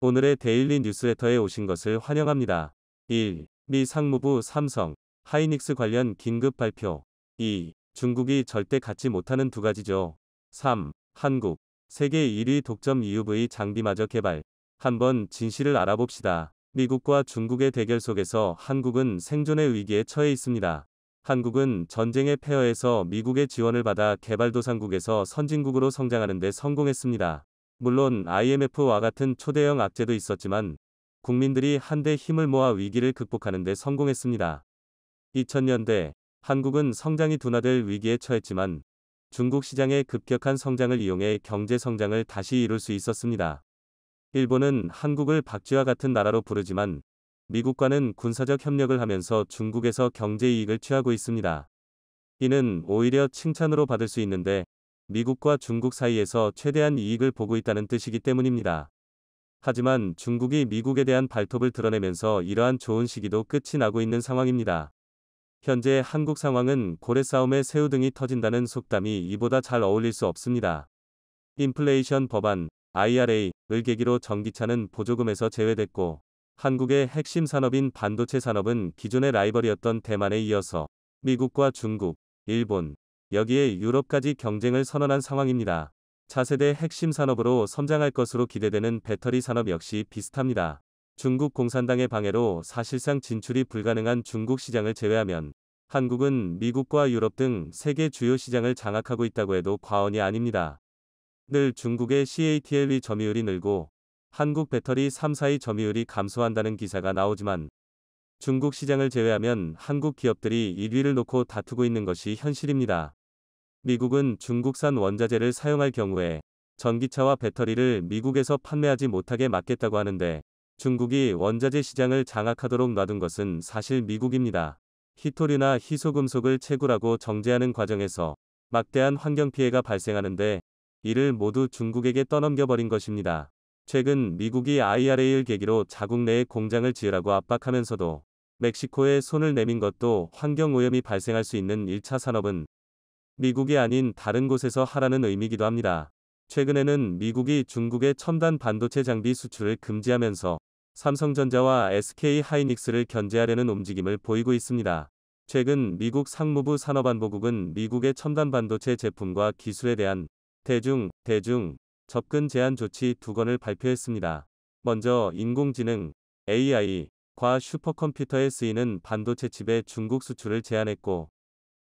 오늘의 데일리 뉴스레터에 오신 것을 환영합니다. 1. 미 상무부 삼성, 하이닉스 관련 긴급 발표. 2. 중국이 절대 갖지 못하는 두 가지죠. 3. 한국, 세계 1위 독점 EUV 장비마저 개발. 한번 진실을 알아봅시다. 미국과 중국의 대결 속에서 한국은 생존의 위기에 처해 있습니다. 한국은 전쟁의 폐허에서 미국의 지원을 받아 개발도상국에서 선진국으로 성장하는 데 성공했습니다. 물론 IMF와 같은 초대형 악재도 있었지만 국민들이 한데 힘을 모아 위기를 극복하는 데 성공했습니다. 2000년대 한국은 성장이 둔화될 위기에 처했지만 중국 시장의 급격한 성장을 이용해 경제 성장을 다시 이룰 수 있었습니다. 일본은 한국을 박쥐와 같은 나라로 부르지만 미국과는 군사적 협력을 하면서 중국에서 경제 이익을 취하고 있습니다. 이는 오히려 칭찬으로 받을 수 있는데 미국과 중국 사이에서 최대한 이익을 보고 있다는 뜻이기 때문입니다. 하지만 중국이 미국에 대한 발톱을 드러내면서 이러한 좋은 시기도 끝이 나고 있는 상황입니다. 현재 한국 상황은 고래 싸움에 새우등이 터진다는 속담이 이보다 잘 어울릴 수 없습니다. 인플레이션 법안, IRA를 계기로 전기차는 보조금에서 제외됐고 한국의 핵심 산업인 반도체 산업은 기존의 라이벌이었던 대만에 이어서 미국과 중국, 일본, 여기에 유럽까지 경쟁을 선언한 상황입니다. 차세대 핵심 산업으로 성장할 것으로 기대되는 배터리 산업 역시 비슷합니다. 중국 공산당의 방해로 사실상 진출이 불가능한 중국 시장을 제외하면 한국은 미국과 유럽 등 세계 주요 시장을 장악하고 있다고 해도 과언이 아닙니다. 늘 중국의 CATL 점유율이 늘고 한국 배터리 3사의 점유율이 감소한다는 기사가 나오지만 중국 시장을 제외하면 한국 기업들이 1위를 놓고 다투고 있는 것이 현실입니다. 미국은 중국산 원자재를 사용할 경우에 전기차와 배터리를 미국에서 판매하지 못하게 막겠다고 하는데 중국이 원자재 시장을 장악하도록 놔둔 것은 사실 미국입니다. 희토류나 희소금속을 채굴하고 정제하는 과정에서 막대한 환경피해가 발생하는데 이를 모두 중국에게 떠넘겨버린 것입니다. 최근 미국이 IRA를 계기로 자국 내에 공장을 지으라고 압박하면서도 멕시코에 손을 내민 것도 환경오염이 발생할 수 있는 1차 산업은 미국이 아닌 다른 곳에서 하라는 의미이기도 합니다. 최근에는 미국이 중국의 첨단 반도체 장비 수출을 금지하면서 삼성전자와 SK 하이닉스를 견제하려는 움직임을 보이고 있습니다. 최근 미국 상무부 산업안보국은 미국의 첨단 반도체 제품과 기술에 대한 대중 접근 제한 조치 2건을 발표했습니다. 먼저 인공지능, AI과 슈퍼컴퓨터에 쓰이는 반도체 칩의 중국 수출을 제한했고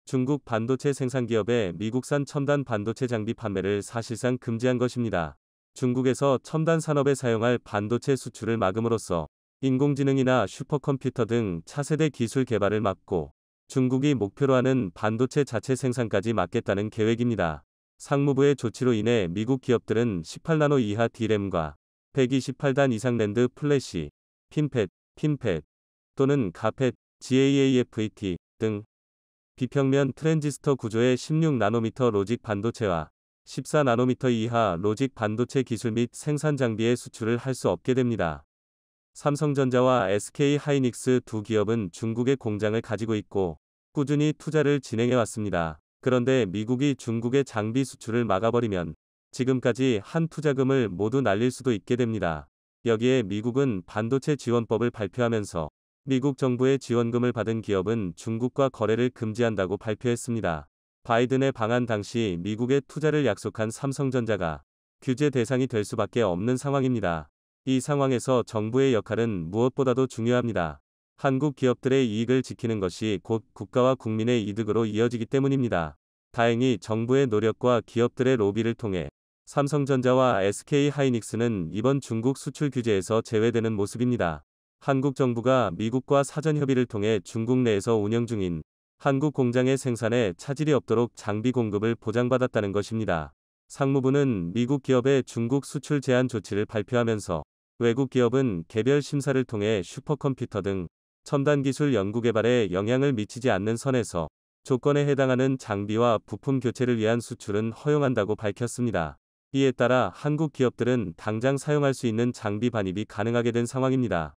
중국 반도체 생산기업의 미국산 첨단 반도체 장비 판매를 사실상 금지한 것입니다. 중국에서 첨단 산업에 사용할 반도체 수출을 막음으로써 인공지능이나 슈퍼컴퓨터 등 차세대 기술 개발을 막고 중국이 목표로 하는 반도체 자체 생산까지 막겠다는 계획입니다. 상무부의 조치로 인해 미국 기업들은 18나노 이하 D램과 128단 이상 낸드 플래시, 핀팻 또는 가팻, GAAFET 등 비평면 트랜지스터 구조의 16나노미터 로직 반도체와 14나노미터 이하 로직 반도체 기술 및 생산 장비의 수출을 할 수 없게 됩니다. 삼성전자와 SK하이닉스 두 기업은 중국에 공장을 가지고 있고 꾸준히 투자를 진행해 왔습니다. 그런데 미국이 중국의 장비 수출을 막아버리면 지금까지 한 투자금을 모두 날릴 수도 있게 됩니다. 여기에 미국은 반도체 지원법을 발표하면서 미국 정부의 지원금을 받은 기업은 중국과 거래를 금지한다고 발표했습니다. 바이든의 방한 당시 미국의 투자를 약속한 삼성전자가 규제 대상이 될 수밖에 없는 상황입니다. 이 상황에서 정부의 역할은 무엇보다도 중요합니다. 한국 기업들의 이익을 지키는 것이 곧 국가와 국민의 이득으로 이어지기 때문입니다. 다행히 정부의 노력과 기업들의 로비를 통해 삼성전자와 SK하이닉스는 이번 중국 수출 규제에서 제외되는 모습입니다. 한국 정부가 미국과 사전 협의를 통해 중국 내에서 운영 중인 한국 공장의 생산에 차질이 없도록 장비 공급을 보장받았다는 것입니다. 상무부는 미국 기업의 중국 수출 제한 조치를 발표하면서 외국 기업은 개별 심사를 통해 슈퍼컴퓨터 등 첨단 기술 연구개발에 영향을 미치지 않는 선에서 조건에 해당하는 장비와 부품 교체를 위한 수출은 허용한다고 밝혔습니다. 이에 따라 한국 기업들은 당장 사용할 수 있는 장비 반입이 가능하게 된 상황입니다.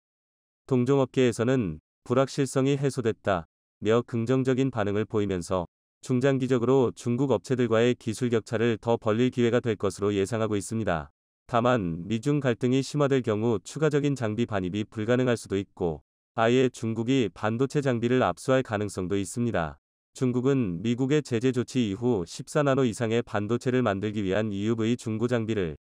동종업계에서는 불확실성이 해소됐다며 긍정적인 반응을 보이면서 중장기적으로 중국 업체들과의 기술 격차를 더 벌릴 기회가 될 것으로 예상하고 있습니다. 다만 미중 갈등이 심화될 경우 추가적인 장비 반입이 불가능할 수도 있고 아예 중국이 반도체 장비를 압수할 가능성도 있습니다. 중국은 미국의 제재 조치 이후 14나노 이상의 반도체를 만들기 위한 EUV 중고 장비를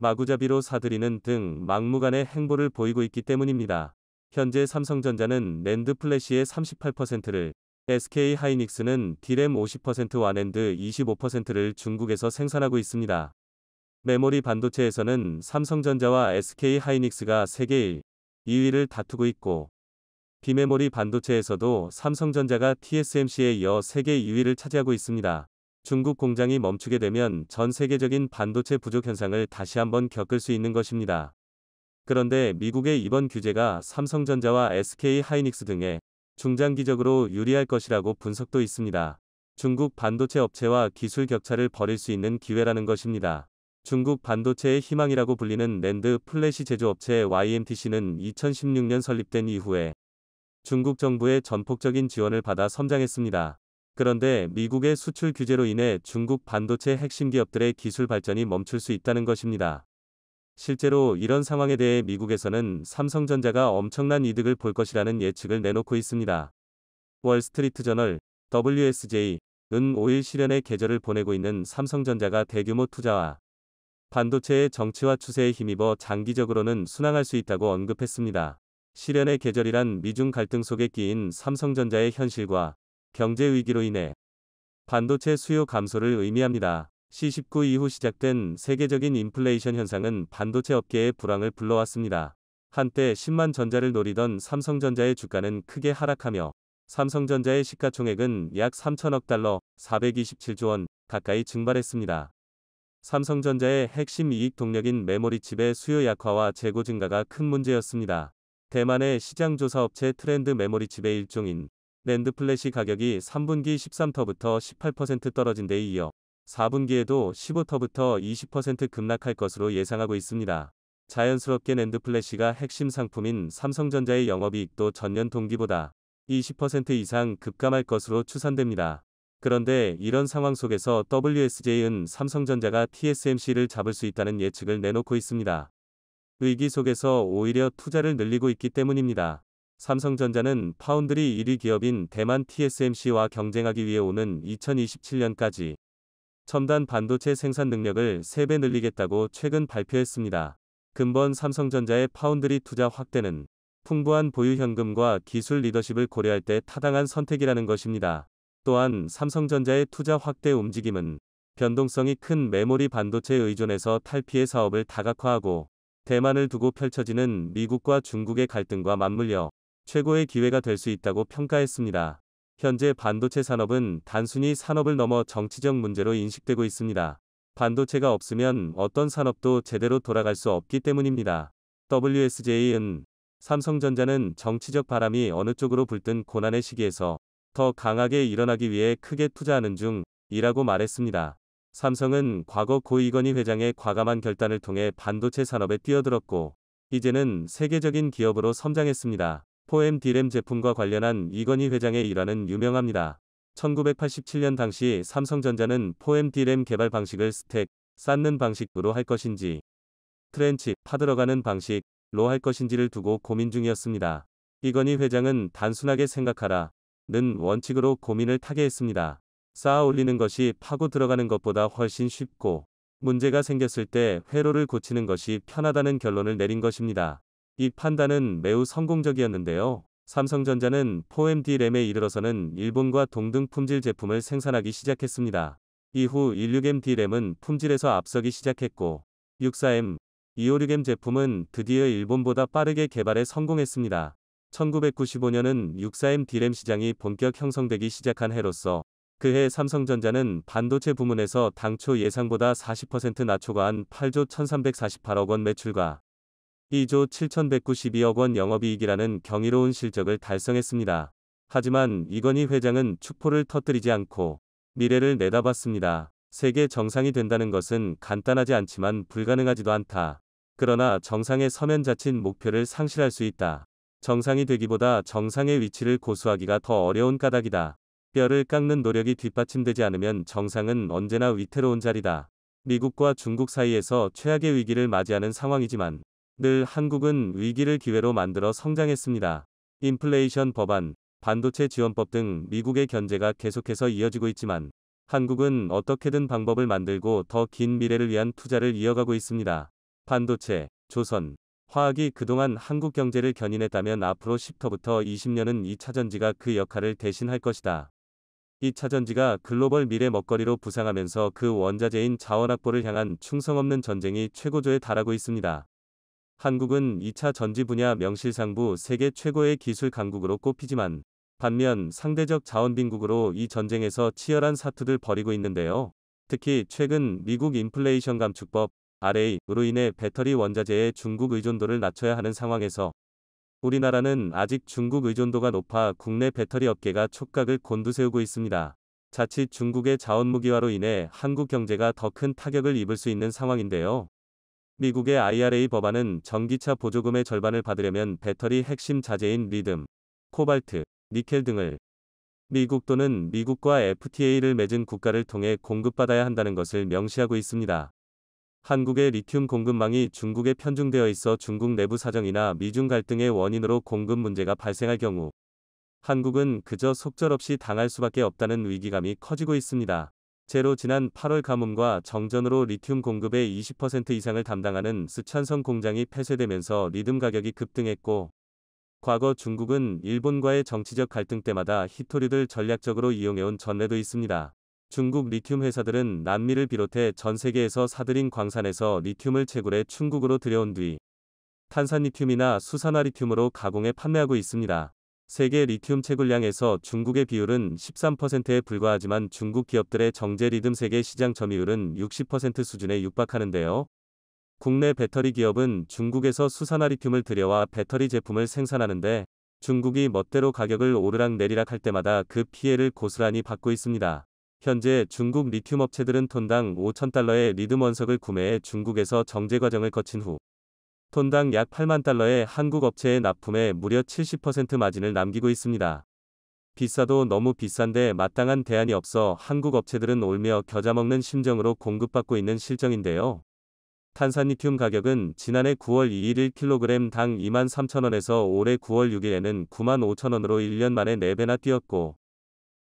마구잡이로 사들이는 등 막무가내 행보를 보이고 있기 때문입니다. 현재 삼성전자는 낸드 플래시의 38%를, SK 하이닉스는 D램 50%와 낸드 25%를 중국에서 생산하고 있습니다. 메모리 반도체에서는 삼성전자와 SK 하이닉스가 세계 1, 2위를 다투고 있고 비메모리 반도체에서도 삼성전자가 TSMC에 이어 세계 2위를 차지하고 있습니다. 중국 공장이 멈추게 되면 전 세계적인 반도체 부족 현상을 다시 한번 겪을 수 있는 것입니다. 그런데 미국의 이번 규제가 삼성전자와 SK 하이닉스 등에 중장기적으로 유리할 것이라고 분석도 있습니다. 중국 반도체 업체와 기술 격차를 벌일 수 있는 기회라는 것입니다. 중국 반도체의 희망이라고 불리는 낸드 플래시 제조업체 YMTC는 2016년 설립된 이후에 중국 정부의 전폭적인 지원을 받아 성장했습니다. 그런데 미국의 수출 규제로 인해 중국 반도체 핵심 기업들의 기술 발전이 멈출 수 있다는 것입니다. 실제로 이런 상황에 대해 미국에서는 삼성전자가 엄청난 이득을 볼 것이라는 예측을 내놓고 있습니다. 월스트리트저널 WSJ은 5일 실현의 계절을 보내고 있는 삼성전자가 대규모 투자와 반도체의 정치화 추세에 힘입어 장기적으로는 순항할 수 있다고 언급했습니다. 실현의 계절이란 미중 갈등 속에 끼인 삼성전자의 현실과 경제 위기로 인해 반도체 수요 감소를 의미합니다. C19 이후 시작된 세계적인 인플레이션 현상은 반도체 업계의 불황을 불러왔습니다. 한때 10만 전자를 노리던 삼성전자의 주가는 크게 하락하며 삼성전자의 시가총액은 약 3천억 달러, 427조 원 가까이 증발했습니다. 삼성전자의 핵심 이익 동력인 메모리 칩의 수요 약화와 재고 증가가 큰 문제였습니다. 대만의 시장 조사 업체 트렌드 메모리 칩의 일종인 낸드 플래시 가격이 3분기 13터부터 18% 떨어진 데 이어 4분기에도 15터부터 20% 급락할 것으로 예상하고 있습니다. 자연스럽게 낸드 플래시가 핵심 상품인 삼성전자의 영업이익도 전년 동기보다 20% 이상 급감할 것으로 추산됩니다. 그런데 이런 상황 속에서 WSJ는 삼성전자가 TSMC를 잡을 수 있다는 예측을 내놓고 있습니다. 위기 속에서 오히려 투자를 늘리고 있기 때문입니다. 삼성전자는 파운드리 1위 기업인 대만 TSMC와 경쟁하기 위해 오는 2027년까지 첨단 반도체 생산 능력을 3배 늘리겠다고 최근 발표했습니다. 근본 삼성전자의 파운드리 투자 확대는 풍부한 보유 현금과 기술 리더십을 고려할 때 타당한 선택이라는 것입니다. 또한 삼성전자의 투자 확대 움직임은 변동성이 큰 메모리 반도체 의존에서 탈피해 사업을 다각화하고 대만을 두고 펼쳐지는 미국과 중국의 갈등과 맞물려 최고의 기회가 될 수 있다고 평가했습니다. 현재 반도체 산업은 단순히 산업을 넘어 정치적 문제로 인식되고 있습니다. 반도체가 없으면 어떤 산업도 제대로 돌아갈 수 없기 때문입니다. WSJ는 삼성전자는 정치적 바람이 어느 쪽으로 불든 고난의 시기에서 더 강하게 일어나기 위해 크게 투자하는 중이라고 말했습니다. 삼성은 과거 고 이건희 회장의 과감한 결단을 통해 반도체 산업에 뛰어들었고 이제는 세계적인 기업으로 성장했습니다. 포엠 D램 제품과 관련한 이건희 회장의 일화는 유명합니다. 1987년 당시 삼성전자는 포엠 D램 개발 방식을 스택, 쌓는 방식으로 할 것인지 트렌치, 파들어가는 방식로 할 것인지를 두고 고민 중이었습니다. 이건희 회장은 단순하게 생각하라 는 원칙으로 고민을 타게 했습니다. 쌓아 올리는 것이 파고 들어가는 것보다 훨씬 쉽고 문제가 생겼을 때 회로를 고치는 것이 편하다는 결론을 내린 것입니다. 이 판단은 매우 성공적이었는데요. 삼성전자는 포엠 D램에 이르러서는 일본과 동등 품질 제품을 생산하기 시작했습니다. 이후 16M D램은 품질에서 앞서기 시작했고 64M, 256M 제품은 드디어 일본보다 빠르게 개발에 성공했습니다. 1995년은 64M D램 시장이 본격 형성되기 시작한 해로서 그해 삼성전자는 반도체 부문에서 당초 예상보다 40% 낮춰가한 8조 1348억 원 매출과 2조 7192억 원 영업이익이라는 경이로운 실적을 달성했습니다. 하지만 이건희 회장은 축포를 터뜨리지 않고 미래를 내다봤습니다. 세계 정상이 된다는 것은 간단하지 않지만 불가능하지도 않다. 그러나 정상에 서면 자칫 목표를 상실할 수 있다. 정상이 되기보다 정상의 위치를 고수하기가 더 어려운 까닭이다. 뼈를 깎는 노력이 뒷받침되지 않으면 정상은 언제나 위태로운 자리다. 미국과 중국 사이에서 최악의 위기를 맞이하는 상황이지만 늘 한국은 위기를 기회로 만들어 성장했습니다. 인플레이션 법안, 반도체 지원법 등 미국의 견제가 계속해서 이어지고 있지만 한국은 어떻게든 방법을 만들고 더 긴 미래를 위한 투자를 이어가고 있습니다. 반도체, 조선, 화학이 그동안 한국 경제를 견인했다면 앞으로 10터부터 20년은 2차전지가 그 역할을 대신할 것이다. 2차전지가 글로벌 미래 먹거리로 부상하면서 그 원자재인 자원 확보를 향한 충성 없는 전쟁이 최고조에 달하고 있습니다. 한국은 2차 전지 분야 명실상부 세계 최고의 기술 강국으로 꼽히지만 반면 상대적 자원 빈국으로 이 전쟁에서 치열한 사투를 벌이고 있는데요. 특히 최근 미국 인플레이션 감축법 RA로 인해 배터리 원자재의 중국 의존도를 낮춰야 하는 상황에서 우리나라는 아직 중국 의존도가 높아 국내 배터리 업계가 촉각을 곤두세우고 있습니다. 자칫 중국의 자원 무기화로 인해 한국 경제가 더 큰 타격을 입을 수 있는 상황인데요. 미국의 IRA 법안은 전기차 보조금의 절반을 받으려면 배터리 핵심 자재인 리듬, 코발트, 니켈 등을 미국 또는 미국과 FTA를 맺은 국가를 통해 공급받아야 한다는 것을 명시하고 있습니다. 한국의 리튬 공급망이 중국에 편중되어 있어 중국 내부 사정이나 미중 갈등의 원인으로 공급 문제가 발생할 경우 한국은 그저 속절없이 당할 수밖에 없다는 위기감이 커지고 있습니다. 제로 지난 8월 가뭄과 정전으로 리튬 공급의 20% 이상을 담당하는 스촨성 공장이 폐쇄되면서 리튬 가격이 급등했고 과거 중국은 일본과의 정치적 갈등 때마다 히토류를 전략적으로 이용해온 전례도 있습니다. 중국 리튬 회사들은 남미를 비롯해 전 세계에서 사들인 광산에서 리튬을 채굴해 중국으로 들여온 뒤 탄산리튬이나 수산화리튬으로 가공해 판매하고 있습니다. 세계 리튬 채굴량에서 중국의 비율은 13%에 불과하지만 중국 기업들의 정제 리튬 세계 시장 점유율은 60% 수준에 육박하는데요. 국내 배터리 기업은 중국에서 수산화리튬을 들여와 배터리 제품을 생산하는데 중국이 멋대로 가격을 오르락내리락 할 때마다 그 피해를 고스란히 받고 있습니다. 현재 중국 리튬 업체들은 톤당 5,000달러의 리튬 원석을 구매해 중국에서 정제 과정을 거친 후 톤당 약 8만 달러의 한국 업체에 납품해 무려 70% 마진을 남기고 있습니다. 비싸도 너무 비싼데 마땅한 대안이 없어 한국 업체들은 울며 겨자 먹는 심정으로 공급받고 있는 실정인데요. 탄산리튬 가격은 지난해 9월 2일 1kg당 23,000원에서 올해 9월 6일에는 95,000원으로 1년 만에 4배나 뛰었고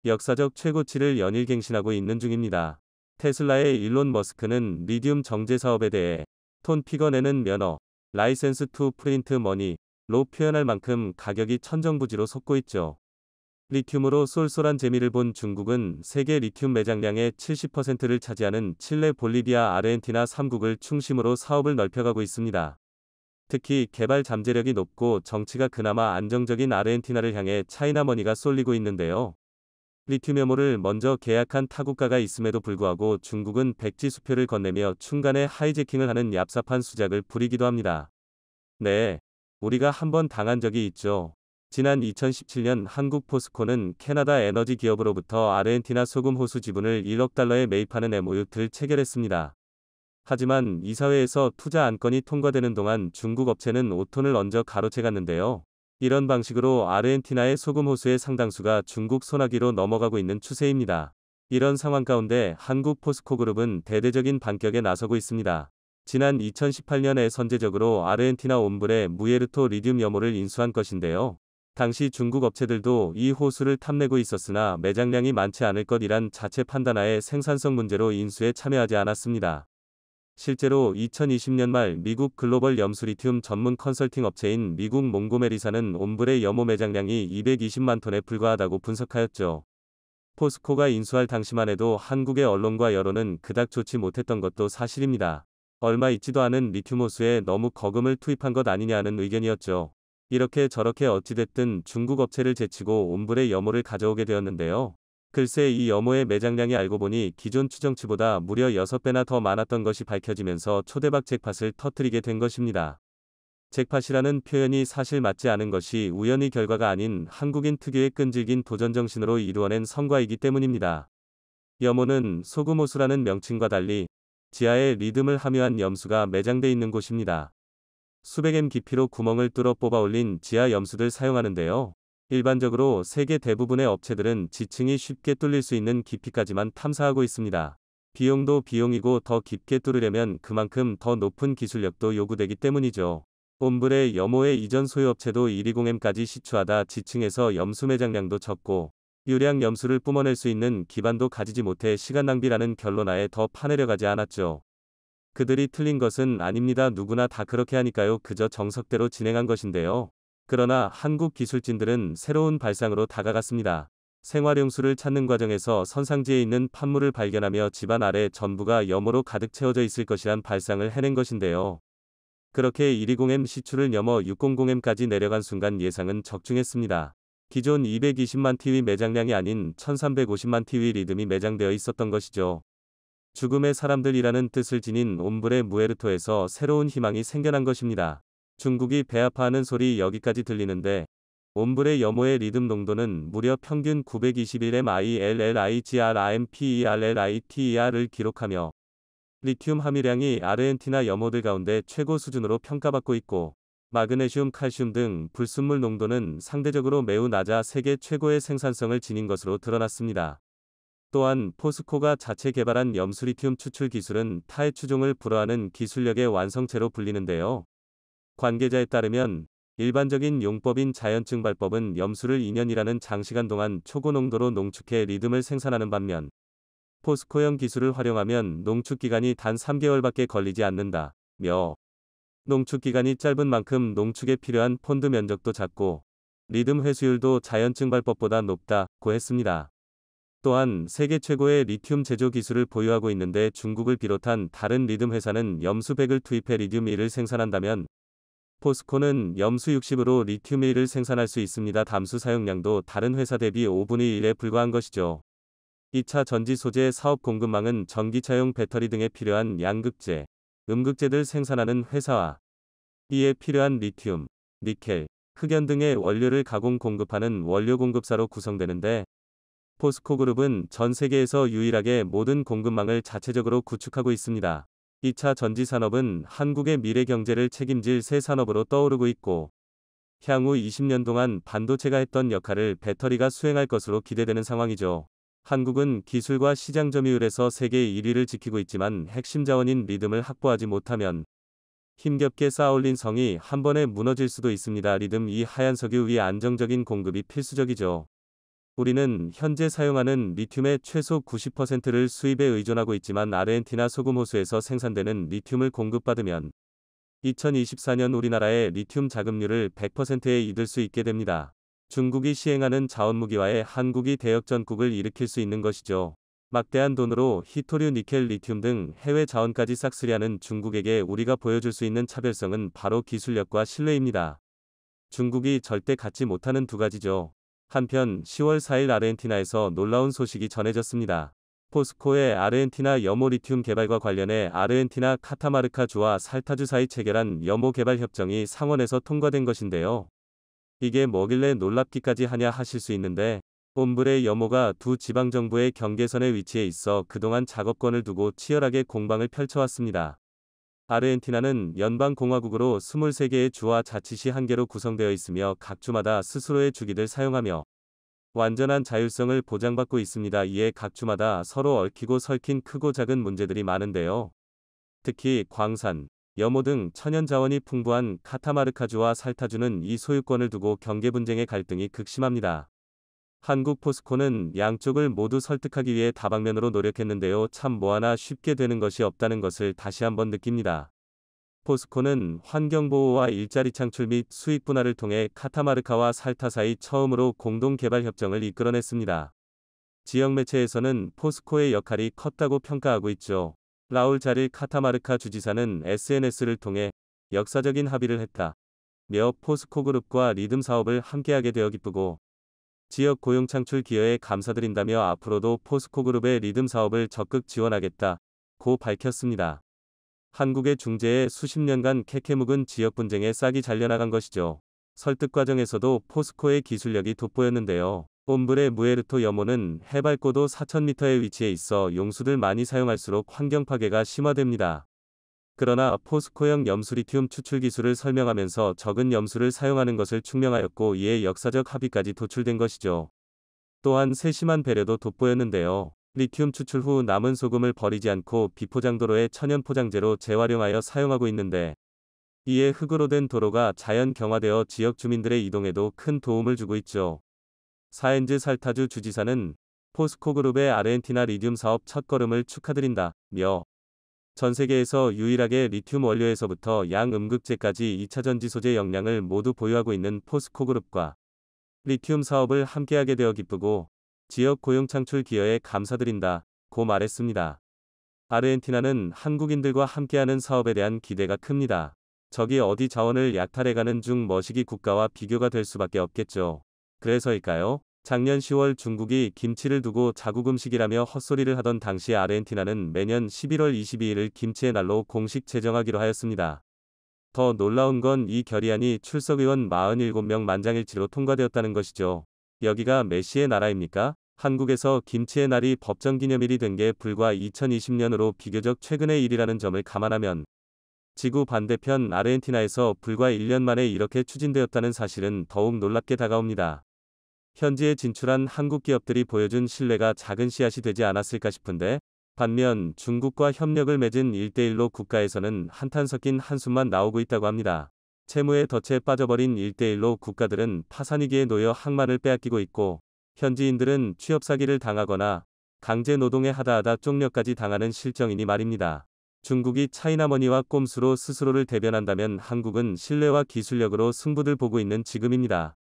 역사적 최고치를 연일 갱신하고 있는 중입니다. 테슬라의 일론 머스크는 리튬 정제 사업에 대해 톤 피거내는 면허, 라이센스 투 프린트 머니로 표현할 만큼 가격이 천정부지로 솟고 있죠. 리튬으로 쏠쏠한 재미를 본 중국은 세계 리튬 매장량의 70%를 차지하는 칠레, 볼리비아, 아르헨티나 3국을 중심으로 사업을 넓혀가고 있습니다. 특히 개발 잠재력이 높고 정치가 그나마 안정적인 아르헨티나를 향해 차이나머니가 쏠리고 있는데요. 리튬 염호를 먼저 계약한 타국가가 있음에도 불구하고 중국은 백지 수표를 건네며 충간에 하이제킹을 하는 얍삽한 수작을 부리기도 합니다. 네, 우리가 한번 당한 적이 있죠. 지난 2017년 한국 포스코는 캐나다 에너지 기업으로부터 아르헨티나 소금 호수 지분을 1억 달러에 매입하는 MOU를 체결했습니다. 하지만 이사회에서 투자 안건이 통과되는 동안 중국 업체는 5톤을 얹어 가로채 갔는데요. 이런 방식으로 아르헨티나의 소금 호수의 상당수가 중국 손아귀로 넘어가고 있는 추세입니다. 이런 상황 가운데 한국 포스코그룹은 대대적인 반격에 나서고 있습니다. 지난 2018년에 선제적으로 아르헨티나 옴브레 무예르토 리튬 염호를 인수한 것인데요. 당시 중국 업체들도 이 호수를 탐내고 있었으나 매장량이 많지 않을 것이란 자체 판단하에 생산성 문제로 인수에 참여하지 않았습니다. 실제로 2020년 말 미국 글로벌 염수 리튬 전문 컨설팅 업체인 미국 몽고메리사는 옴브레 염호 매장량이 220만 톤에 불과하다고 분석하였죠. 포스코가 인수할 당시만 해도 한국의 언론과 여론은 그닥 좋지 못했던 것도 사실입니다. 얼마 있지도 않은 리튬 호수에 너무 거금을 투입한 것 아니냐는 의견이었죠. 이렇게 저렇게 어찌됐든 중국 업체를 제치고 옴브레 염호를 가져오게 되었는데요. 글쎄 이 염호의 매장량이 알고 보니 기존 추정치보다 무려 6배나 더 많았던 것이 밝혀지면서 초대박 잭팟을 터뜨리게 된 것입니다. 잭팟이라는 표현이 사실 맞지 않은 것이 우연의 결과가 아닌 한국인 특유의 끈질긴 도전정신으로 이루어낸 성과이기 때문입니다. 염호는 소금호수라는 명칭과 달리 지하에 리듬을 함유한 염수가 매장돼 있는 곳입니다. 수백 m 깊이로 구멍을 뚫어 뽑아 올린 지하 염수들 사용하는데요. 일반적으로 세계 대부분의 업체들은 지층이 쉽게 뚫릴 수 있는 깊이까지만 탐사하고 있습니다. 비용도 비용이고 더 깊게 뚫으려면 그만큼 더 높은 기술력도 요구되기 때문이죠. 옴브레 염호의 이전 소유업체도 120M까지 시추하다 지층에서 염수 매장량도 적고 유량 염수를 뿜어낼 수 있는 기반도 가지지 못해 시간 낭비라는 결론하에 더 파내려가지 않았죠. 그들이 틀린 것은 아닙니다. 누구나 다 그렇게 하니까요. 그저 정석대로 진행한 것인데요. 그러나 한국 기술진들은 새로운 발상으로 다가갔습니다. 생활용수를 찾는 과정에서 선상지에 있는 판물을 발견하며 집안 아래 전부가 염호로 가득 채워져 있을 것이란 발상을 해낸 것인데요. 그렇게 120M 시추를 넘어 600M까지 내려간 순간 예상은 적중했습니다. 기존 220만 TW 매장량이 아닌 1350만 TW 리듬이 매장되어 있었던 것이죠. 죽음의 사람들이라는 뜻을 지닌 옴브레 무에르토에서 새로운 희망이 생겨난 것입니다. 중국이 배 아파하는 소리 여기까지 들리는데 옴브레 염호의 리듬 농도는 무려 평균 921mILLIGRRMPERLITER을 기록하며 리튬 함유량이 아르헨티나 염호들 가운데 최고 수준으로 평가받고 있고 마그네슘, 칼슘 등 불순물 농도는 상대적으로 매우 낮아 세계 최고의 생산성을 지닌 것으로 드러났습니다. 또한 포스코가 자체 개발한 염수리튬 추출 기술은 타의 추종을 불허하는 기술력의 완성체로 불리는데요. 관계자에 따르면 일반적인 용법인 자연증발법은 염수를 2년이라는 장시간 동안 초고농도로 농축해 리듬을 생산하는 반면 포스코형 기술을 활용하면 농축 기간이 단 3개월밖에 걸리지 않는다며 농축 기간이 짧은 만큼 농축에 필요한 폰드 면적도 작고 리듬 회수율도 자연증발법보다 높다고 했습니다. 또한 세계 최고의 리튬 제조 기술을 보유하고 있는데 중국을 비롯한 다른 리듬 회사는 염수 100을 투입해 리튬 1을 생산한다면 포스코는 염수 60으로 리튬 1을 생산할 수 있습니다. 담수 사용량도 다른 회사 대비 5분의 1에 불과한 것이죠. 2차 전지 소재 사업 공급망은 전기차용 배터리 등에 필요한 양극재, 음극재들 생산하는 회사와 이에 필요한 리튬, 니켈, 흑연 등의 원료를 가공 공급하는 원료 공급사로 구성되는데 포스코 그룹은 전 세계에서 유일하게 모든 공급망을 자체적으로 구축하고 있습니다. 2차 전지 산업은 한국의 미래 경제를 책임질 새 산업으로 떠오르고 있고 향후 20년 동안 반도체가 했던 역할을 배터리가 수행할 것으로 기대되는 상황이죠. 한국은 기술과 시장 점유율에서 세계 1위를 지키고 있지만 핵심 자원인 리듬을 확보하지 못하면 힘겹게 쌓아올린 성이 한 번에 무너질 수도 있습니다. 리듬 이 하얀 석유 위 안정적인 공급이 필수적이죠. 우리는 현재 사용하는 리튬의 최소 90%를 수입에 의존하고 있지만 아르헨티나 소금 호수에서 생산되는 리튬을 공급받으면 2024년 우리나라의 리튬 자급률을 100%에 이를 수 있게 됩니다. 중국이 시행하는 자원무기화에 한국이 대역전국을 일으킬 수 있는 것이죠. 막대한 돈으로 히토류 니켈 리튬 등 해외 자원까지 싹쓸이하는 중국에게 우리가 보여줄 수 있는 차별성은 바로 기술력과 신뢰입니다. 중국이 절대 갖지 못하는 두 가지죠. 한편 10월 4일 아르헨티나에서 놀라운 소식이 전해졌습니다. 포스코의 아르헨티나 염호 리튬 개발과 관련해 아르헨티나 카타마르카주와 살타주 사이 체결한 염호 개발 협정이 상원에서 통과된 것인데요. 이게 뭐길래 놀랍기까지 하냐 하실 수 있는데 옴브레 염호가 두 지방정부의 경계선에 위치해 있어 그동안 작업권을 두고 치열하게 공방을 펼쳐왔습니다. 아르헨티나는 연방공화국으로 23개의 주와 자치시 한 개로 구성되어 있으며 각 주마다 스스로의 주기를 사용하며 완전한 자율성을 보장받고 있습니다. 이에 각 주마다 서로 얽히고 설킨 크고 작은 문제들이 많은데요. 특히 광산, 염호 등 천연 자원이 풍부한 카타마르카주와 살타주는 이 소유권을 두고 경계 분쟁의 갈등이 극심합니다. 한국 포스코는 양쪽을 모두 설득하기 위해 다방면으로 노력했는데요. 참 뭐하나 쉽게 되는 것이 없다는 것을 다시 한번 느낍니다. 포스코는 환경보호와 일자리 창출 및 수익 분할을 통해 카타마르카와 살타 사이 처음으로 공동 개발 협정을 이끌어냈습니다. 지역 매체에서는 포스코의 역할이 컸다고 평가하고 있죠. 라울 자릴 카타마르카 주지사는 SNS를 통해 역사적인 합의를 했다. 며 포스코 그룹과 리듬 사업을 함께하게 되어 기쁘고 지역 고용 창출 기여에 감사드린다며 앞으로도 포스코 그룹의 리듬 사업을 적극 지원하겠다고 밝혔습니다. 한국의 중재에 수십 년간 캐캐 묵은 지역 분쟁에 싹이 잘려나간 것이죠. 설득 과정에서도 포스코의 기술력이 돋보였는데요. 옴브레 무에르토 염호는 해발고도 4,000m에 위치해 있어 용수들 많이 사용할수록 환경 파괴가 심화됩니다. 그러나 포스코형 염수리튬 추출 기술을 설명하면서 적은 염수를 사용하는 것을 축명하였고 이에 역사적 합의까지 도출된 것이죠. 또한 세심한 배려도 돋보였는데요. 리튬 추출 후 남은 소금을 버리지 않고 비포장도로의 천연 포장재로 재활용하여 사용하고 있는데, 이에 흙으로 된 도로가 자연 경화되어 지역 주민들의 이동에도 큰 도움을 주고 있죠. 사엔즈 살타주 주지사는 포스코 그룹의 아르헨티나 리튬 사업 첫걸음을 축하드린다며 전 세계에서 유일하게 리튬 원료에서부터 양음극재까지 2차 전지 소재 역량을 모두 보유하고 있는 포스코 그룹과 리튬 사업을 함께하게 되어 기쁘고 지역 고용 창출 기여에 감사드린다고 말했습니다. 아르헨티나는 한국인들과 함께하는 사업에 대한 기대가 큽니다. 저기 어디 자원을 약탈해가는 중 머시기 국가와 비교가 될 수밖에 없겠죠. 그래서일까요? 작년 10월 중국이 김치를 두고 자국 음식이라며 헛소리를 하던 당시 아르헨티나는 매년 11월 22일을 김치의 날로 공식 제정하기로 하였습니다. 더 놀라운 건 이 결의안이 출석 의원 47명 만장일치로 통과되었다는 것이죠. 여기가 메시의 나라입니까? 한국에서 김치의 날이 법정기념일이 된 게 불과 2020년으로 비교적 최근의 일이라는 점을 감안하면 지구 반대편 아르헨티나에서 불과 1년 만에 이렇게 추진되었다는 사실은 더욱 놀랍게 다가옵니다. 현지에 진출한 한국 기업들이 보여준 신뢰가 작은 씨앗이 되지 않았을까 싶은데, 반면 중국과 협력을 맺은 1대1로 국가에서는 한탄 섞인 한숨만 나오고 있다고 합니다. 채무에 덫에 빠져버린 1대1로 국가들은 파산위기에 놓여 항만을 빼앗기고 있고, 현지인들은 취업 사기를 당하거나 강제 노동에 하다하다 쪽력까지 당하는 실정이니 말입니다. 중국이 차이나머니와 꼼수로 스스로를 대변한다면 한국은 신뢰와 기술력으로 승부를 보고 있는 지금입니다.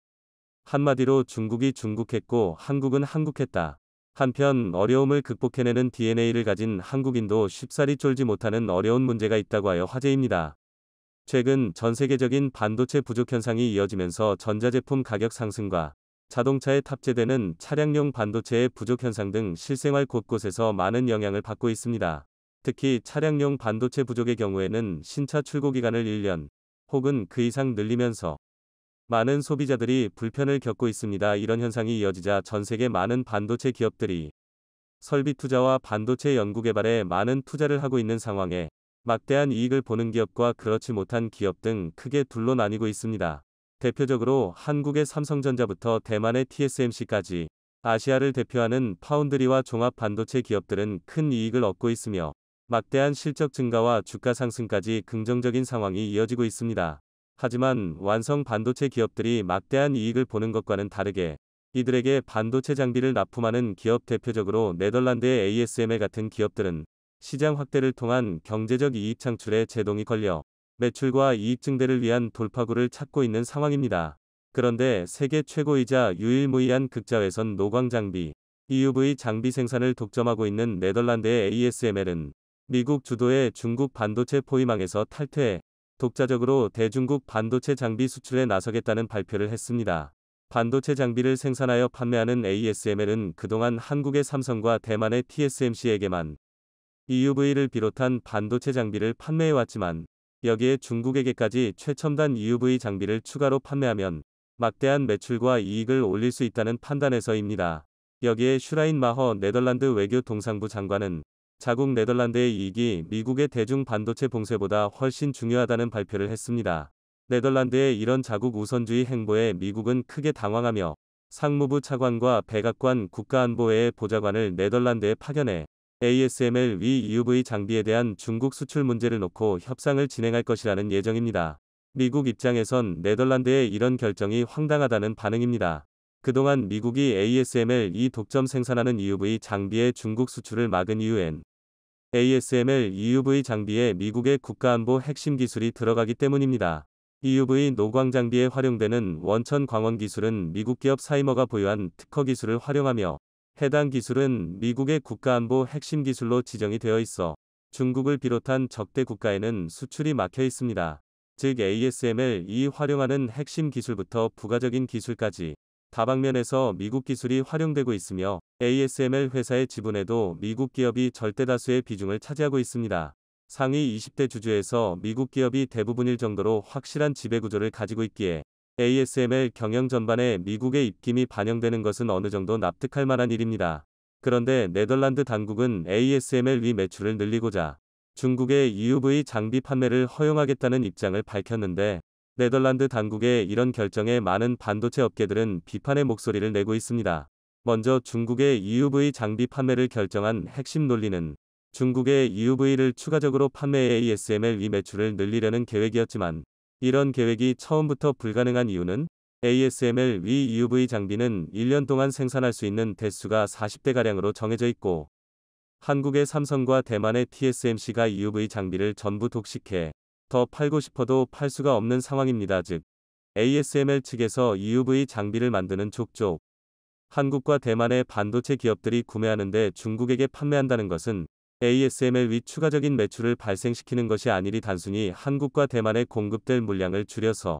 한마디로 중국이 중국했고 한국은 한국했다. 한편 어려움을 극복해내는 DNA를 가진 한국인도 쉽사리 쫄지 못하는 어려운 문제가 있다고 하여 화제입니다. 최근 전 세계적인 반도체 부족 현상이 이어지면서 전자제품 가격 상승과 자동차에 탑재되는 차량용 반도체의 부족 현상 등 실생활 곳곳에서 많은 영향을 받고 있습니다. 특히 차량용 반도체 부족의 경우에는 신차 출고 기간을 1년 혹은 그 이상 늘리면서 많은 소비자들이 불편을 겪고 있습니다. 이런 현상이 이어지자 전 세계 많은 반도체 기업들이 설비 투자와 반도체 연구 개발에 많은 투자를 하고 있는 상황에 막대한 이익을 보는 기업과 그렇지 못한 기업 등 크게 둘로 나뉘고 있습니다. 대표적으로 한국의 삼성전자부터 대만의 TSMC까지 아시아를 대표하는 파운드리와 종합 반도체 기업들은 큰 이익을 얻고 있으며 막대한 실적 증가와 주가 상승까지 긍정적인 상황이 이어지고 있습니다. 하지만 완성 반도체 기업들이 막대한 이익을 보는 것과는 다르게 이들에게 반도체 장비를 납품하는 기업, 대표적으로 네덜란드의 ASML 같은 기업들은 시장 확대를 통한 경제적 이익 창출에 제동이 걸려 매출과 이익 증대를 위한 돌파구를 찾고 있는 상황입니다. 그런데 세계 최고이자 유일무이한 극자외선 노광 장비 EUV 장비 생산을 독점하고 있는 네덜란드의 ASML은 미국 주도의 중국 반도체 포위망에서 탈퇴해 독자적으로 대중국 반도체 장비 수출에 나서겠다는 발표를 했습니다. 반도체 장비를 생산하여 판매하는 ASML은 그동안 한국의 삼성과 대만의 TSMC에게만 EUV를 비롯한 반도체 장비를 판매해왔지만, 여기에 중국에게까지 최첨단 EUV 장비를 추가로 판매하면 막대한 매출과 이익을 올릴 수 있다는 판단에서입니다. 여기에 슈라인마허 네덜란드 외교동상부 장관은 자국 네덜란드의 이익이 미국의 대중 반도체 봉쇄보다 훨씬 중요하다는 발표를 했습니다. 네덜란드의 이런 자국 우선주의 행보에 미국은 크게 당황하며 상무부 차관과 백악관 국가안보회의 보좌관을 네덜란드에 파견해 ASML 위 EUV 장비에 대한 중국 수출 문제를 놓고 협상을 진행할 것이라는 예정입니다. 미국 입장에선 네덜란드의 이런 결정이 황당하다는 반응입니다. 그동안 미국이 ASML 독점 생산하는 EUV 장비의 중국 수출을 막은 이유엔 ASML EUV 장비에 미국의 국가안보 핵심 기술이 들어가기 때문입니다. EUV 노광 장비에 활용되는 원천 광원 기술은 미국 기업 사이머가 보유한 특허 기술을 활용하며, 해당 기술은 미국의 국가안보 핵심 기술로 지정이 되어 있어 중국을 비롯한 적대 국가에는 수출이 막혀 있습니다. 즉 ASML이 활용하는 핵심 기술부터 부가적인 기술까지 다방면에서 미국 기술이 활용되고 있으며, ASML 회사의 지분에도 미국 기업이 절대다수의 비중을 차지하고 있습니다. 상위 20대 주주에서 미국 기업이 대부분일 정도로 확실한 지배구조를 가지고 있기에 ASML 경영 전반에 미국의 입김이 반영되는 것은 어느 정도 납득할 만한 일입니다. 그런데 네덜란드 당국은 ASML 위 매출을 늘리고자 중국의 EUV 장비 판매를 허용하겠다는 입장을 밝혔는데, 네덜란드 당국의 이런 결정에 많은 반도체 업계들은 비판의 목소리를 내고 있습니다. 먼저 중국의 EUV 장비 판매를 결정한 핵심 논리는 중국의 EUV를 추가적으로 판매해 ASML 매출을 늘리려는 계획이었지만 이런 계획이 처음부터 불가능한 이유는 ASML EUV 장비는 1년 동안 생산할 수 있는 대수가 40대가량으로 정해져 있고 한국의 삼성과 대만의 TSMC가 EUV 장비를 전부 독식해 더 팔고 싶어도 팔 수가 없는 상황입니다. 즉 ASML 측에서 EUV 장비를 만드는 족족 한국과 대만의 반도체 기업들이 구매하는데 중국에게 판매한다는 것은 ASML 위 추가적인 매출을 발생시키는 것이 아니리 단순히 한국과 대만에 공급될 물량을 줄여서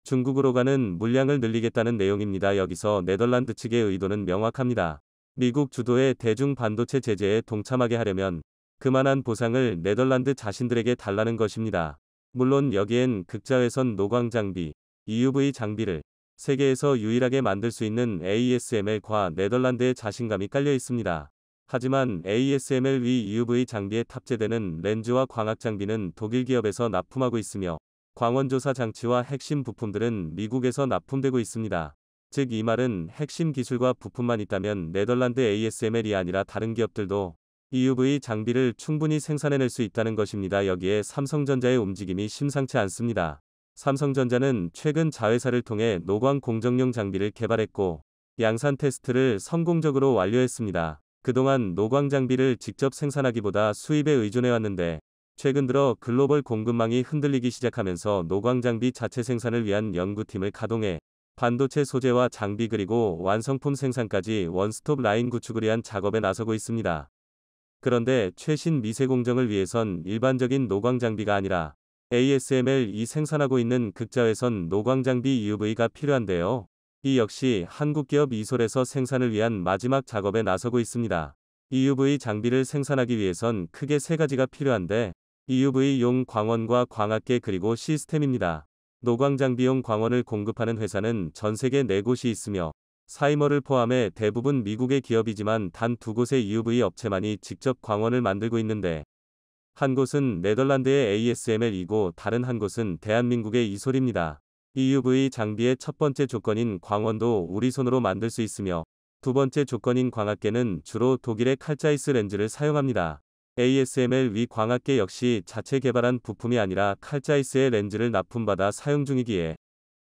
중국으로 가는 물량을 늘리겠다는 내용입니다. 여기서 네덜란드 측의 의도는 명확합니다. 미국 주도의 대중 반도체 제재에 동참하게 하려면 그만한 보상을 네덜란드 자신들에게 달라는 것입니다. 물론 여기엔 극자외선 노광 장비, EUV 장비를 세계에서 유일하게 만들 수 있는 ASML과 네덜란드의 자신감이 깔려 있습니다. 하지만 ASML 위 EUV 장비에 탑재되는 렌즈와 광학 장비는 독일 기업에서 납품하고 있으며 광원조사 장치와 핵심 부품들은 미국에서 납품되고 있습니다. 즉 이 말은 핵심 기술과 부품만 있다면 네덜란드 ASML이 아니라 다른 기업들도 EUV 장비를 충분히 생산해낼 수 있다는 것입니다. 여기에 삼성전자의 움직임이 심상치 않습니다. 삼성전자는 최근 자회사를 통해 노광 공정용 장비를 개발했고 양산 테스트를 성공적으로 완료했습니다. 그동안 노광 장비를 직접 생산하기보다 수입에 의존해왔는데 최근 들어 글로벌 공급망이 흔들리기 시작하면서 노광 장비 자체 생산을 위한 연구팀을 가동해 반도체 소재와 장비 그리고 완성품 생산까지 원스톱 라인 구축을 위한 작업에 나서고 있습니다. 그런데 최신 미세 공정을 위해선 일반적인 노광 장비가 아니라 ASML이 생산하고 있는 극자외선 노광 장비 EUV가 필요한데요. 이 역시 한국 기업 이솔에서 생산을 위한 마지막 작업에 나서고 있습니다. EUV 장비를 생산하기 위해선 크게 세 가지가 필요한데 EUV용 광원과 광학계 그리고 시스템입니다. 노광 장비용 광원을 공급하는 회사는 전 세계 4곳이 있으며 사이머를 포함해 대부분 미국의 기업이지만 단 2곳의 EUV 업체만이 직접 광원을 만들고 있는데 한 곳은 네덜란드의 ASML이고 다른 한 곳은 대한민국의 이솔입니다. EUV 장비의 첫 번째 조건인 광원도 우리 손으로 만들 수 있으며 두 번째 조건인 광학계는 주로 독일의 칼자이스 렌즈를 사용합니다. ASML 위 광학계 역시 자체 개발한 부품이 아니라 칼자이스의 렌즈를 납품받아 사용 중이기에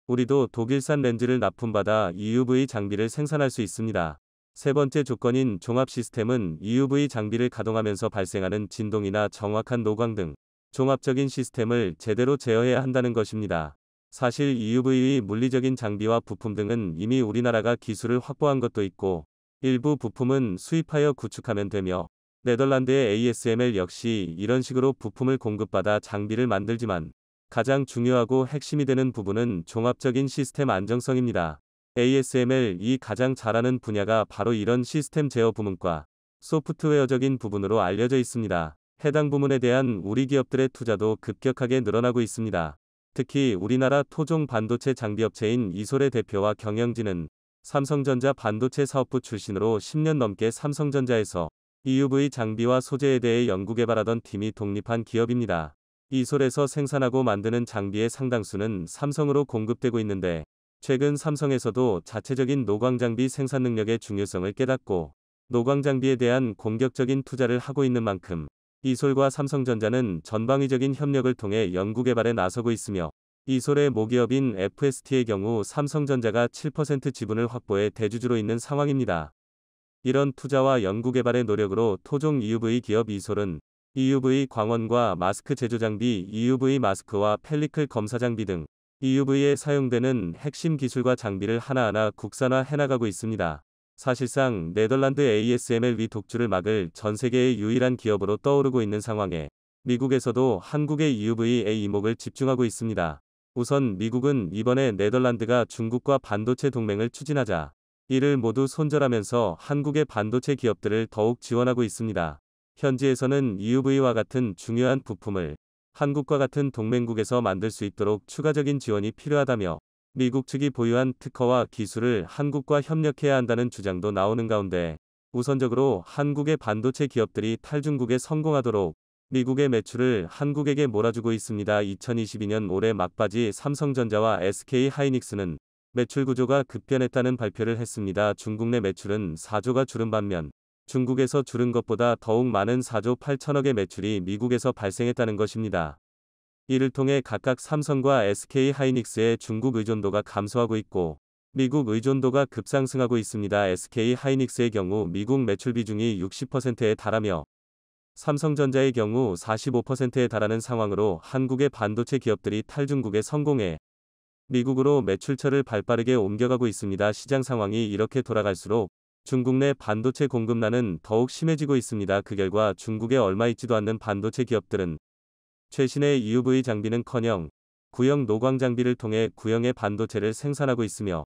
우리도 독일산 렌즈를 납품받아 EUV 장비를 생산할 수 있습니다. 세 번째 조건인 종합 시스템은 EUV 장비를 가동하면서 발생하는 진동이나 정확한 노광 등 종합적인 시스템을 제대로 제어해야 한다는 것입니다. 사실 EUV의 물리적인 장비와 부품 등은 이미 우리나라가 기술을 확보한 것도 있고 일부 부품은 수입하여 구축하면 되며 네덜란드의 ASML 역시 이런 식으로 부품을 공급받아 장비를 만들지만 가장 중요하고 핵심이 되는 부분은 종합적인 시스템 안정성입니다. ASML이 가장 잘하는 분야가 바로 이런 시스템 제어 부문과 소프트웨어적인 부분으로 알려져 있습니다. 해당 부문에 대한 우리 기업들의 투자도 급격하게 늘어나고 있습니다. 특히 우리나라 토종 반도체 장비업체인 이솔의 대표와 경영진은 삼성전자 반도체 사업부 출신으로 10년 넘게 삼성전자에서 EUV 장비와 소재에 대해 연구개발하던 팀이 독립한 기업입니다. 이솔에서 생산하고 만드는 장비의 상당수는 삼성으로 공급되고 있는데 최근 삼성에서도 자체적인 노광 장비 생산 능력의 중요성을 깨닫고 노광 장비에 대한 공격적인 투자를 하고 있는 만큼 이솔과 삼성전자는 전방위적인 협력을 통해 연구개발에 나서고 있으며 이솔의 모기업인 FST의 경우 삼성전자가 7% 지분을 확보해 대주주로 있는 상황입니다. 이런 투자와 연구개발의 노력으로 토종 EUV 기업 이솔은 EUV 광원과 마스크 제조 장비, EUV 마스크와 펠리클 검사 장비 등 EUV에 사용되는 핵심 기술과 장비를 하나하나 국산화 해나가고 있습니다. 사실상 네덜란드 ASML 위 독주를 막을 전 세계의 유일한 기업으로 떠오르고 있는 상황에 미국에서도 한국의 EUV에 이목을 집중하고 있습니다. 우선 미국은 이번에 네덜란드가 중국과 반도체 동맹을 추진하자 이를 모두 손절하면서 한국의 반도체 기업들을 더욱 지원하고 있습니다. 현지에서는 EUV와 같은 중요한 부품을 한국과 같은 동맹국에서 만들 수 있도록 추가적인 지원이 필요하다며 미국 측이 보유한 특허와 기술을 한국과 협력해야 한다는 주장도 나오는 가운데 우선적으로 한국의 반도체 기업들이 탈중국에 성공하도록 미국의 매출을 한국에게 몰아주고 있습니다. 2022년 올해 막바지 삼성전자와 SK 하이닉스는 매출 구조가 급변했다는 발표를 했습니다. 중국 내 매출은 4조가 줄은 반면 중국에서 줄은 것보다 더욱 많은 4조 8천억의 매출이 미국에서 발생했다는 것입니다. 이를 통해 각각 삼성과 SK 하이닉스의 중국 의존도가 감소하고 있고 미국 의존도가 급상승하고 있습니다. SK 하이닉스의 경우 미국 매출 비중이 60%에 달하며 삼성전자의 경우 45%에 달하는 상황으로 한국의 반도체 기업들이 탈중국에 성공해 미국으로 매출처를 발빠르게 옮겨가고 있습니다. 시장 상황이 이렇게 돌아갈수록 중국 내 반도체 공급난은 더욱 심해지고 있습니다. 그 결과 중국에 얼마 있지도 않는 반도체 기업들은 최신의 EUV 장비는커녕 구형 노광 장비를 통해 구형의 반도체를 생산하고 있으며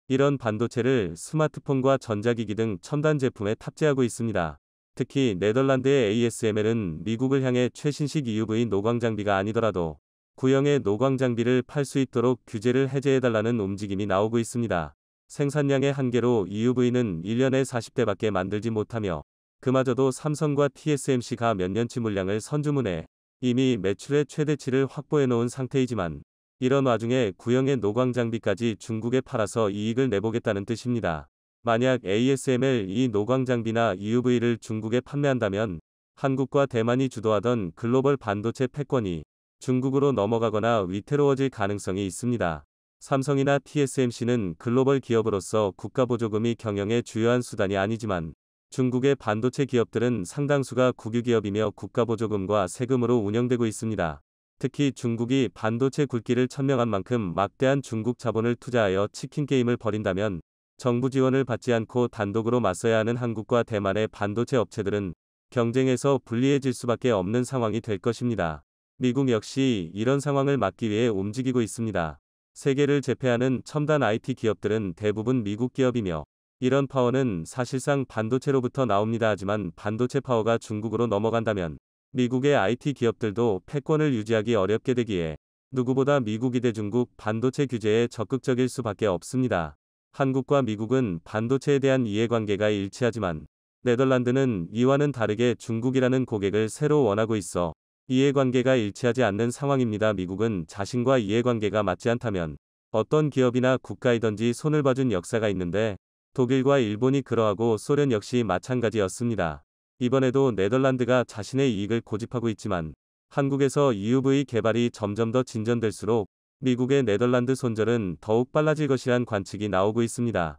이런 반도체를 스마트폰과 전자기기 등 첨단 제품에 탑재하고 있습니다. 특히 네덜란드의 ASML은 미국을 향해 최신식 EUV 노광 장비가 아니더라도 구형의 노광 장비를 팔 수 있도록 규제를 해제해달라는 움직임이 나오고 있습니다. 생산량의 한계로 EUV는 1년에 40대밖에 만들지 못하며 그마저도 삼성과 TSMC가 몇 년치 물량을 선주문해 이미 매출의 최대치를 확보해 놓은 상태이지만 이런 와중에 구형의 노광 장비까지 중국에 팔아서 이익을 내보겠다는 뜻입니다. 만약 ASML 이 노광 장비나 EUV를 중국에 판매한다면 한국과 대만이 주도하던 글로벌 반도체 패권이 중국으로 넘어가거나 위태로워질 가능성이 있습니다. 삼성이나 TSMC는 글로벌 기업으로서 국가보조금이 경영의 주요한 수단이 아니지만 중국의 반도체 기업들은 상당수가 국유기업이며 국가보조금과 세금으로 운영되고 있습니다. 특히 중국이 반도체 굴기를 천명한 만큼 막대한 중국 자본을 투자하여 치킨 게임을 벌인다면 정부 지원을 받지 않고 단독으로 맞서야 하는 한국과 대만의 반도체 업체들은 경쟁에서 불리해질 수밖에 없는 상황이 될 것입니다. 미국 역시 이런 상황을 막기 위해 움직이고 있습니다. 세계를 제패하는 첨단 IT 기업들은 대부분 미국 기업이며 이런 파워는 사실상 반도체로부터 나옵니다. 하지만 반도체 파워가 중국으로 넘어간다면 미국의 IT 기업들도 패권을 유지하기 어렵게 되기에 누구보다 미국이 대중국 반도체 규제에 적극적일 수밖에 없습니다. 한국과 미국은 반도체에 대한 이해관계가 일치하지만 네덜란드는 이와는 다르게 중국이라는 고객을 새로 원하고 있어 이해관계가 일치하지 않는 상황입니다. 미국은 자신과 이해관계가 맞지 않다면 어떤 기업이나 국가이든지 손을 봐준 역사가 있는데 독일과 일본이 그러하고 소련 역시 마찬가지였습니다. 이번에도 네덜란드가 자신의 이익을 고집하고 있지만 한국에서 EUV 개발이 점점 더 진전될수록 미국의 네덜란드 손절은 더욱 빨라질 것이란 관측이 나오고 있습니다.